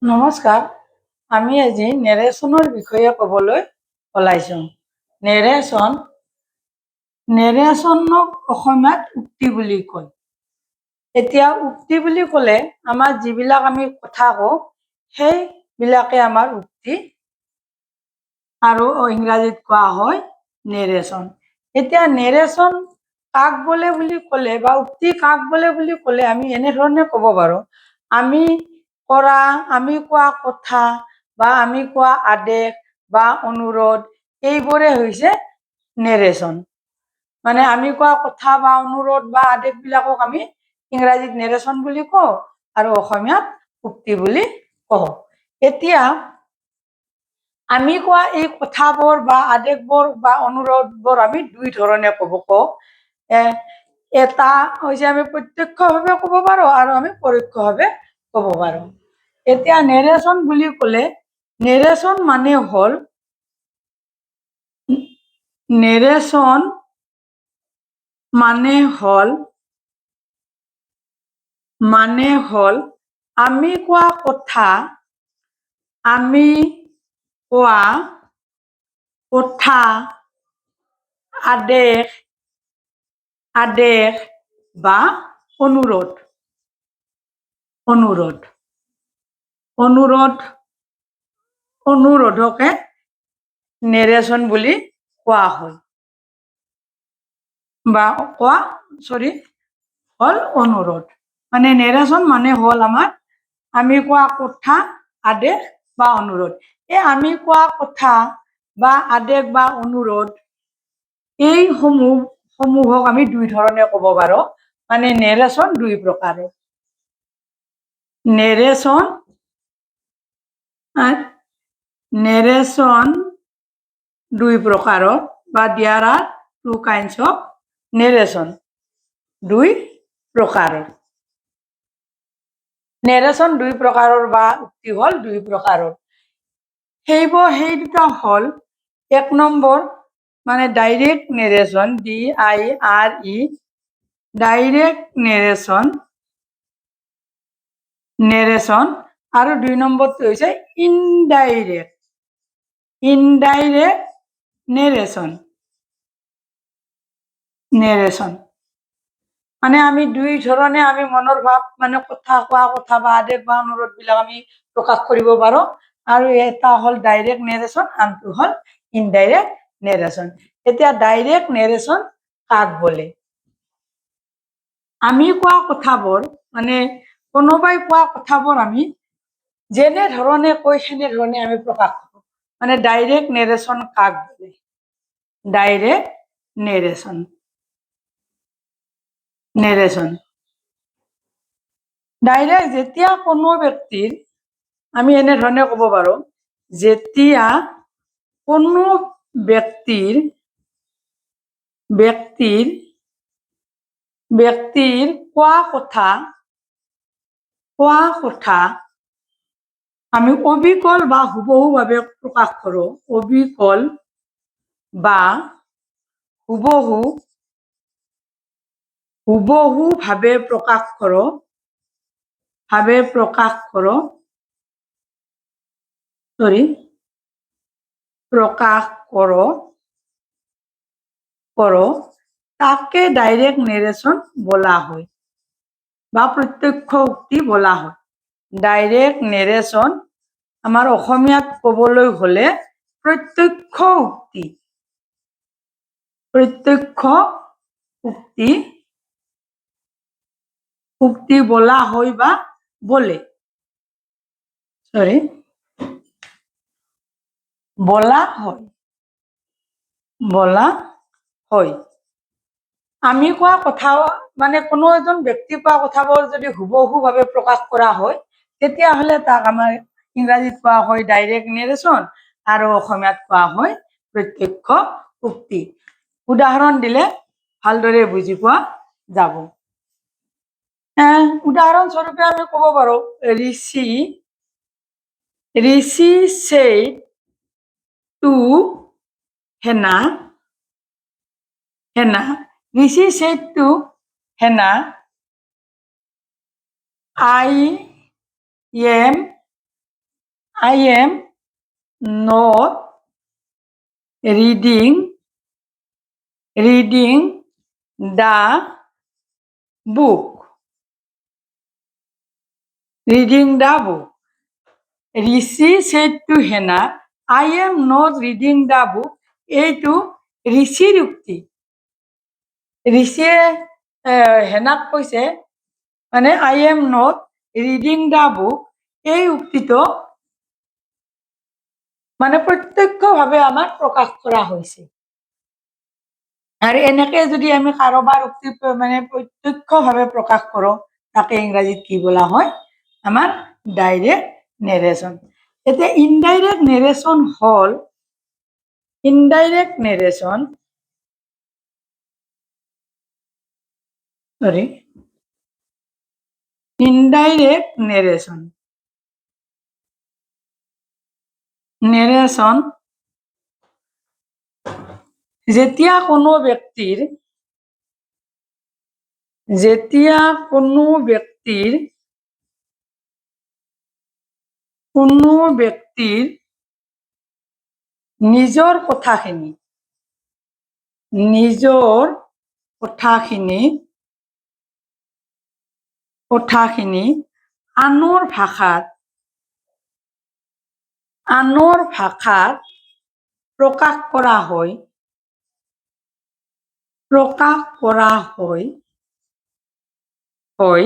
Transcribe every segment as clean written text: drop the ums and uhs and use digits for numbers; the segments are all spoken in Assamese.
নমস্কাৰ। আমি আজি নেৰেশ্যনৰ বিষয়ে ক'বলৈ ওলাইছোঁ। নেৰেশ্যনক অসমীয়াত উক্তি বুলি কয়। এতিয়া উক্তি বুলি ক'লে আমাৰ যিবিলাক আমি কথা কওঁ সেইবিলাকে আমাৰ উক্তি, আৰু ইংৰাজীত কোৱা হয় নেৰেশ্যন। এতিয়া নেৰেশ্যন কাক বোলে বুলি ক'লে বা উক্তি কাক বোলে বুলি ক'লে আমি এনেধৰণে ক'ব পাৰোঁ, আমি কোৱা কথা বা আমি কোৱা আদেশ বা অনুৰোধ এইবোৰে হৈছে নেৰেশ্যন। মানে আমি কোৱা কথা বা অনুৰোধ বা আদেশবিলাকক আমি ইংৰাজীত নেৰেশ্যন বুলি কওঁ আৰু অসমীয়াত উক্তি বুলি কওঁ। এতিয়া আমি কোৱা এই কথাবোৰ বা আদেশবোৰ বা অনুৰোধবোৰ আমি দুই ধৰণে কওঁ। এটা হৈছে আমি প্ৰত্যক্ষভাৱে ক'ব পাৰোঁ আৰু আমি পৰোক্ষভাৱে ক'ব পাৰোঁ। এতিয়া নেৰেশ্যন বুলি ক'লে নেৰেশ্যন মানে হ'ল আমি কোৱা কথা, আদেশ বা অনুৰোধকে নেৰেশ্যন বুলি কোৱা হয় বা হ'ল অনুৰোধ। মানে নেৰেশ্যন মানে হ'ল আমাৰ আমি কোৱা কথা, আদেশ বা অনুৰোধ। এই আমি কোৱা কথা বা আদেশ বা অনুৰোধ এই সমূহক আমি দুই ধৰণে ক'ব পাৰোঁ। মানে নেৰেশ্যন দুই প্ৰকাৰৰ। নেৰেশ্যন দুই প্ৰকাৰৰ বা there are two kinds of narration, দুই প্ৰকাৰৰ। নেৰেশ্যন দুই প্ৰকাৰৰ বা উক্তি হ'ল দুই প্ৰকাৰৰ। সেই দুটা হ'ল, এক নম্বৰ মানে direct narration, DIRE, direct narration, আৰু দুই নম্বৰটো হৈছে ইনডাইৰেক্ট নেৰেশ্যন। মানে আমি দুই ধৰণে আমি মনৰ ভাৱ মানে কথা বা আদেশ বা অনুৰোধবিলাক আমি প্ৰকাশ কৰিব পাৰোঁ। আৰু এটা হ'ল ডাইৰেক্ট নেৰেশ্যন, আনটো হ'ল ইনডাইৰেক্ট নেৰেশ্যন। এতিয়া ডাইৰেক্ট নেৰেশ্যন কাক বোলে? আমি কোৱা কথাবোৰ মানে কোনোবাই কোৱা কথাবোৰ আমি যেনে ধৰণে কৈ সেনেধৰণে আমি প্ৰকাশ কৰোঁ। মানে ডাইৰেক্ট নেৰেশ্যন কাক বোলে? ডাইৰেক্ট নেৰেশ্যন ডাইৰেক্ট যেতিয়া কোনো ব্যক্তিৰ, আমি এনেধৰণে ক'ব পাৰোঁ, যেতিয়া কোনো ব্যক্তিৰ কোৱা কথা আমি অবিকল বা হুবহুভাৱে প্ৰকাশ কৰোঁ। অবিকল বা হুবহুভাৱে প্ৰকাশ কৰোঁ। তাকে ডাইৰেক্ট নেৰেশ্যন বোলা হয় বা প্ৰত্যক্ষ উক্তি বোলা হয়। ডাইৰেক্ট নেৰেশ্যন আমাৰ অসমীয়াত ক'বলৈ হ'লে প্ৰত্যক্ষ উক্তি বোলা হয় বা বলে। আমি কোৱা কথা মানে কোনো এজন ব্যক্তি কোৱা কথাবোৰ যদি হুবহুভাৱে প্ৰকাশ কৰা হয় তেতিয়াহ'লে তাক আমাৰ ইংৰাজীত কোৱা হয় ডাইৰেক্ট নেৰেশ্যন আৰু অসমীয়াত কোৱা হয় প্ৰত্যক্ষ উক্তি। উদাহৰণ দিলে ভালদৰে বুজি পোৱা যাব। উদাহৰণস্বৰূপে আমি ক'ব পাৰোঁ, ঋষি said to Hannah, Rishi said to Hannah, I am I am not reading the book. Reading the book. Rishi said to Hena, I am not reading the book. এইটো ঋষিৰ উক্তি। ঋষিয়ে হেনাক কৈছে মানে I am not reading the book, এই উক্তিটো মানে প্ৰত্যক্ষভাৱে আমাক প্ৰকাশ কৰা হৈছে। আৰু এনেকে যদি আমি কাৰোবাৰ উক্তি মানে প্ৰত্যক্ষভাৱে প্ৰকাশ কৰোঁ, তাকে ইংৰাজীত কি বোলা হয়? আমাৰ ডাইৰেক্ট নেৰেশ্যন। এতিয়া ইনডাইৰেক্ট নেৰেশ্যন হ'ল indirect narration যেতিয়া কোনো ব্যক্তিৰ নিজৰ কথাখিনি আনৰ ভাষাত প্ৰকাশ কৰা হয়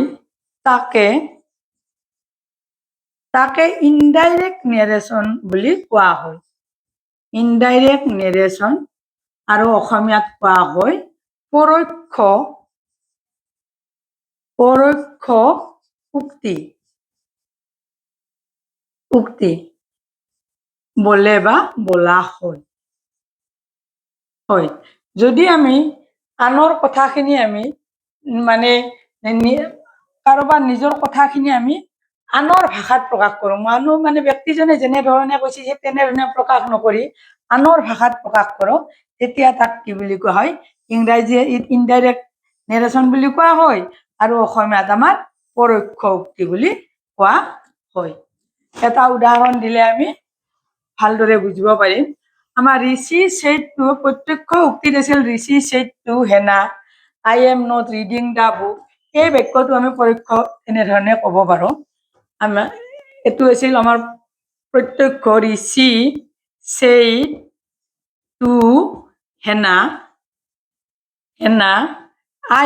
তাকে ইনডাইৰেক্ট নেৰেশ্যন বুলি কোৱা হয়। ইনডাইৰেক্ট নেৰেশ্যন আৰু অসমীয়াত কোৱা হয় পৰোক্ষ উক্তি বলে বা বলা হয়। যদি আমি আনৰ কথাখিনি আমি মানে কাৰোবাৰ নিজৰ কথাখিনি আমি আনৰ ভাষাত প্ৰকাশ কৰোঁ, মানুহ মানে ব্যক্তিজনে যেনেধৰণে কৈছে সেই তেনেধৰণে প্ৰকাশ নকৰি আনৰ ভাষাত প্ৰকাশ কৰোঁ, তেতিয়া তাক কি বুলি কোৱা হয়? ইংৰাজীয়ে ইনডাইৰেক্ট নেৰেশ্যন বুলি কোৱা হয় আৰু অসমীয়াত আমাৰ পৰোক্ষ উক্তি বুলি কোৱা হয়। এটা উদাহৰণ দিলে আমি ভালদৰে বুজিব পাৰিম। আমাৰ ঋষি ছেইডটো প্ৰত্যক্ষ উক্তিত আছিল ঋষি ছেইডটো হেনা I am not reading the book, এই বাক্যটো আমি পৰোক্ষ এনেধৰণে ক'ব পাৰোঁ। আমাৰ এইটো আছিল আমাৰ প্ৰত্যক্ষ Rishi said to Hena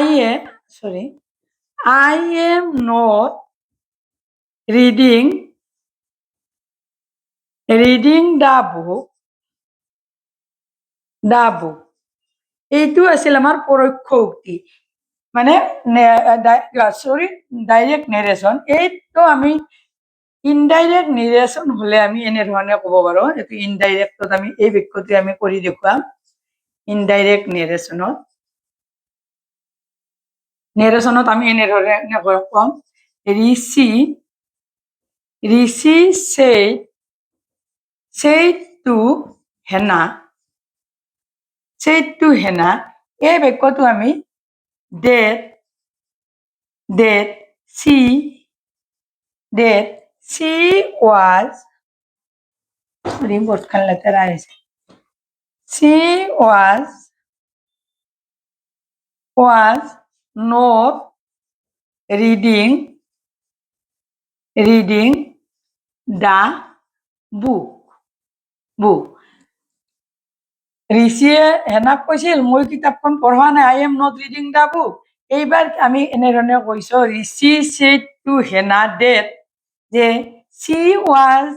I am not reading the book. এইটো আছিল আমাৰ পৰোক্ষ উক্তি মানে ডাইৰেক্ট নেৰেশ্যন। এইটো আমি ইনডাইৰেক্ট নেৰেশ্যন হ'লে আমি এনেধৰণে ক'ব পাৰোঁ। এইটো ইনডাইৰেক্টত আমি এই বাক্যটো আমি কৰি দেখুৱাম। ইনডাইৰেক্ট নেৰেশ্যনত আমি এনেধৰণে ক'ম ঋষি said to হেনা এই বাক্যটো আমি that she was বৰ্ডখন লেতেৰা হৈছে। She was not reading the book. ঋষিয়ে হেনাক কৈছিল মই কিতাপখন পঢ়া নাই, I am not reading the book. এইবাৰ আমি এনেধৰণে কৈছোঁ ঋষি said to হেনা that যে she was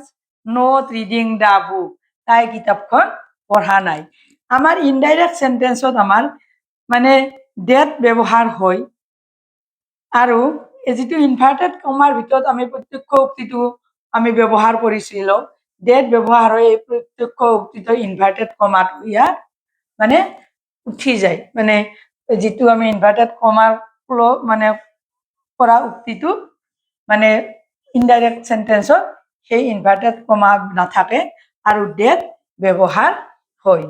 not reading the book, তাই কিতাপখন পঢ়া নাই। আমাৰ ইনডাইৰেক্ট সেন্টেন্সত আমাৰ মানে that ব্যৱহাৰ হয় আৰু যিটো ইনভাৰ্টেড কমাৰ ভিতৰত আমি প্ৰত্যক্ষ উক্তিটো আমি ব্যৱহাৰ কৰিছিলোঁ, that ব্যৱহাৰ হয়। এই প্ৰত্যক্ষ উক্তিটো ইনভাৰ্টেড কমাটো ইয়াত মানে উঠি যায়, মানে যিটো আমি ইনভাৰ্টেড কমাৰ মানে কৰা উক্তিটো মানে ইনডাইৰেক্ট সেন্টেন্সত সেই ইনভাৰ্টেড কমা নাথাকে আৰু that ব্যৱহাৰ হয়।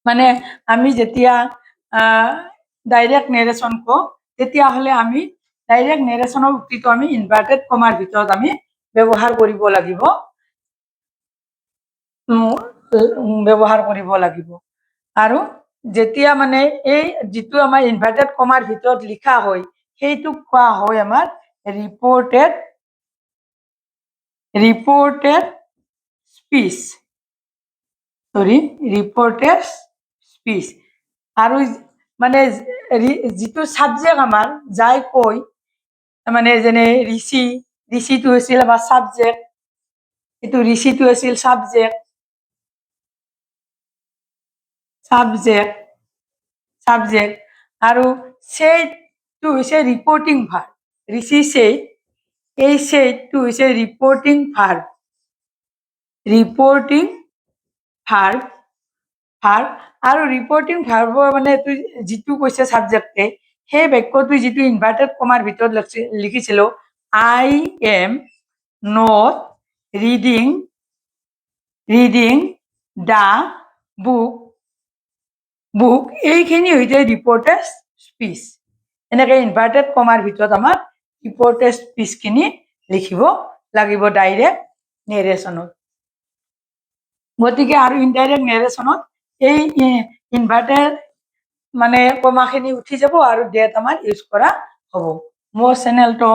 মানে আমি যেতিয়া ডাইৰেক্ট নেৰেশ্যন কওঁ তেতিয়াহ'লে আমি ডাইৰেক্ট নেৰেশ্যনৰ উক্তিটো আমি ইনভাৰ্টেড কমাৰ ভিতৰত আমি ব্যৱহাৰ কৰিব লাগিব, ব্যৱহাৰ কৰিব লাগিব। আৰু যেতিয়া মানে এই যিটো আমাৰ ইনভাৰ্টেড কমাৰ ভিতৰত লিখা হয় সেইটোক কোৱা হয় আমাৰ ৰিপৰ্টেড স্পীচ, ৰিপৰ্টেড স্পীচ। আৰু মানে যিটো ছাবজেক্ট আমাৰ যাই কৈ মানে যেনে ঋষিটো হৈছিল আমাৰ ছাবজেক্ট, এইটো ঋষিটো আছিল ছাবজেক্ট, আৰু সেইটো হৈছে ৰিপৰ্টিং ভাৰ্ব। ঋষি ছেইড, এই ছেইডটো হৈছে ৰিপৰ্টিং ভাৰ্ব, আৰু ৰিপৰ্টিং ভাৰ্বৰ মানে যিটো কৈছে ছাবজেক্টে সেই বাক্যটো যিটো ইনভাৰ্টেড কমাৰ ভিতৰত লিখিছিলো I am not reading the book, এইখিনি হৈছে ৰিপৰ্টেড স্পীচ। এনেকৈ ইনভাৰ্টেড কমাৰ ভিতৰত আমাৰ ৰিপৰ্টেড স্পীচখিনি লিখিব লাগিব ডাইৰেক্ট নেৰেশ্যনত। গতিকে আৰু ইনডাইৰেক্ট নেৰেশ্যনত এই ইনভাৰ্টেড মানে কমাখিনি উঠি যাব আৰু ডেট আমাৰ ইউজ কৰা হ'ব। মোৰ চেনেলটো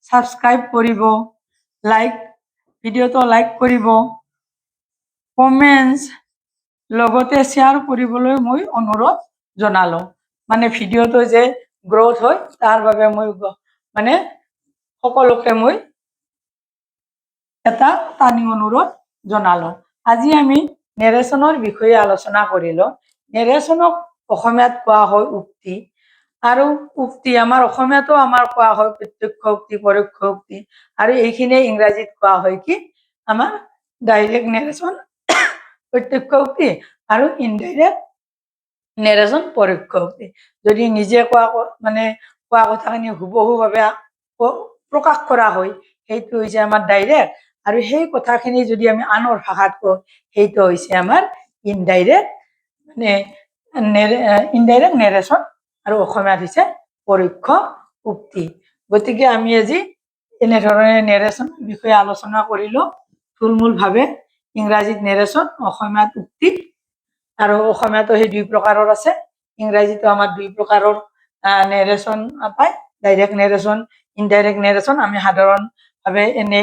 ছাবস্ক্ৰাইব কৰিব, ভিডিঅ'টো লাইক কৰিব, কমেণ্টছ লগতে শ্বেয়াৰ কৰিবলৈ মই অনুৰোধ জনালোঁ। মানে ভিডিঅ'টো যে গ্ৰ'থ হয় তাৰ বাবে মই মানে সকলোকে মই এটা টানি অনুৰোধ জনালোঁ। আজি আমি নেৰেশ্যনৰ বিষয়ে আলোচনা কৰিলোঁ। নেৰেশ্যনক অসমীয়াত কোৱা হয় উক্তি, আৰু উক্তি আমাৰ অসমীয়াতো আমাৰ কোৱা হয় প্ৰত্যক্ষ উক্তি, পৰোক্ষ উক্তি, আৰু এইখিনি ইংৰাজীত কোৱা হয় কি আমাৰ ডাইৰেক্ট নেৰেশ্যন প্ৰত্যক্ষ উক্তি, আৰু ইনডাইৰেক্ট নেৰেশ্যন পৰোক্ষ উক্তি। যদি নিজে কোৱা কথাখিনি হুবহুভাৱে প্ৰকাশ কৰা হয় সেইটো হৈছে আমাৰ ডাইৰেক্ট, আৰু সেই কথাখিনি যদি আমি আনৰ ভাষাত কওঁ সেইটো হৈছে আমাৰ ইনডাইৰেক্ট নেৰেশ্যন, আৰু অসমীয়াত হৈছে পৰোক্ষ উক্তি। গতিকে আমি আজি এনেধৰণে নেৰেশ্যন বিষয়ে আলোচনা কৰিলোঁ থুলমূলভাৱে। ইংৰাজীত নেৰেশ্যন, অসমীয়াত উক্তি, আৰু অসমীয়াতো সেই দুই প্ৰকাৰৰ আছে, ইংৰাজীতো আমাৰ দুই প্ৰকাৰৰ নেৰেশ্যন পায়, ডাইৰেক্ট নেৰেশ্যন, ইনডাইৰেক্ট নেৰেশ্যন। আমি সাধাৰণভাৱে এনে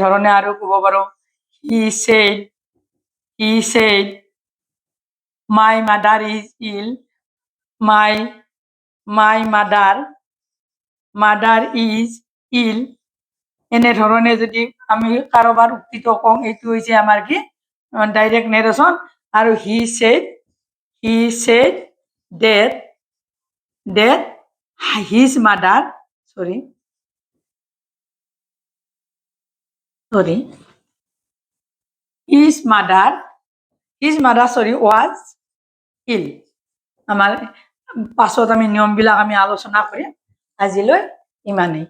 ধৰণে আৰু ক'ব পাৰোঁ he said my mother is ill, my mother is ill. এনেধৰণে যদি আমি কাৰোবাৰ উক্তিটো কওঁ এইটো হৈছে আমাৰ কি ডাইৰেক্ট নেৰেশ্যন। আৰু he said that his mother was ill. আমাৰ পাছত আমি নিয়মবিলাক আমি আলোচনা কৰিম। আজিলৈ ইমানেই।